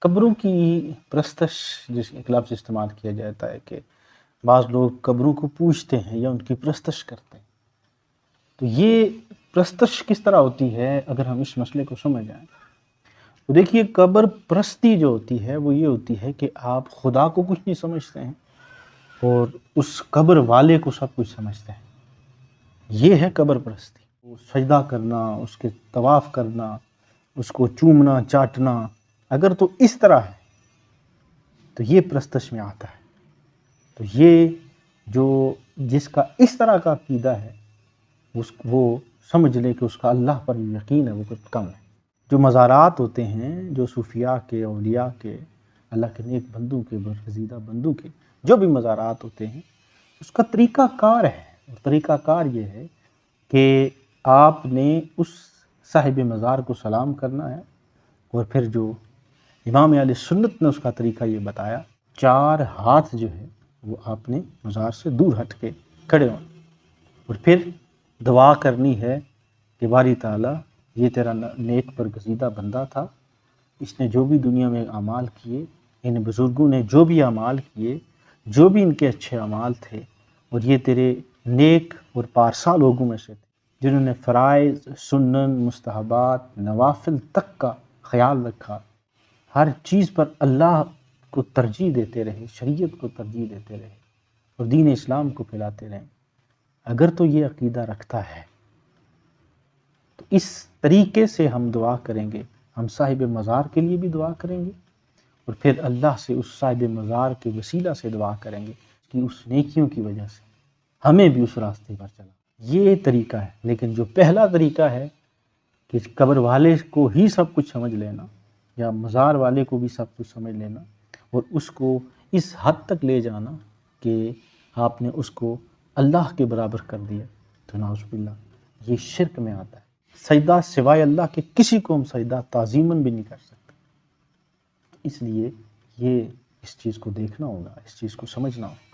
قبروں کی پرستش جس ایک لفظ استعمال کیا جاتا ہے کہ بعض لوگ قبروں کو پوجتے ہیں یا ان کی پرستش کرتے ہیں، تو یہ پرستش کس طرح ہوتی ہے اگر ہم اس مسئلے کو سمجھ جائیں تو دیکھیے، قبر پرستی جو ہوتی ہے وہ یہ ہوتی ہے کہ آپ خدا کو کچھ نہیں سمجھتے ہیں اور اس قبر والے کو سب کچھ سمجھتے ہیں. یہ ہے قبر پرستی. وہ سجدہ کرنا، اس کے طواف کرنا، اس کو چومنا چاٹنا، اگر تو اس طرح ہے تو یہ پرستش میں آتا ہے. تو یہ جو جس کا اس طرح کا عقیدہ ہے وہ سمجھ لے کہ اس کا اللہ پر یقین ہے وہ کچھ کم ہے. جو مزارات ہوتے ہیں، جو صوفیاء کے، اولیاء کے، اللہ کے نیک بندوں کے، برگزیدہ بندوں کے جو بھی مزارات ہوتے ہیں، اس کا طریقہ کار ہے. اور طریقہ کار یہ ہے کہ آپ نے اس صاحب مزار کو سلام کرنا ہے، اور پھر جو امام اہل سنت نے اس کا طریقہ یہ بتایا، 4 ہاتھ جو ہے وہ آپ نے مزار سے دور ہٹ کے کھڑے ہوں اور پھر دعا کرنی ہے کہ باری تعالیٰ یہ تیرا نیک برگزیدہ بندہ تھا، اس نے جو بھی دنیا میں اعمال کیے، ان بزرگوں نے جو بھی اعمال کیے، جو بھی ان کے اچھے اعمال تھے، اور یہ تیرے نیک اور پارسا لوگوں میں سے تھے جنہوں نے فرائض، سنن، مستحبات، نوافل تک کا خیال رکھا، ہر چیز پر اللہ کو ترجیح دیتے رہے، شریعت کو ترجیح دیتے رہے اور دین اسلام کو پھیلاتے رہے. اگر تو یہ عقیدہ رکھتا ہے تو اس طریقے سے ہم دعا کریں گے. ہم صاحب مزار کے لیے بھی دعا کریں گے اور پھر اللہ سے اس صاحب مزار کے وسیلہ سے دعا کریں گے کہ اس نیکیوں کی وجہ سے ہمیں بھی اس راستے پر چلا. یہ طریقہ ہے. لیکن جو پہلا طریقہ ہے کہ قبر والے کو ہی سب کچھ سمجھ لینا یا مزار والے کو بھی سب کچھ سمجھ لینا اور اس کو اس حد تک لے جانا کہ آپ نے اس کو اللہ کے برابر کر دیا، تو نعوذ باللہ یہ شرک میں آتا ہے. سجدہ سوائے اللہ کے کسی کو ہم سجدہ تعظیماً بھی نہیں کر سکتے. اس لیے یہ اس چیز کو دیکھنا ہوگا، اس چیز کو سمجھنا ہوگا.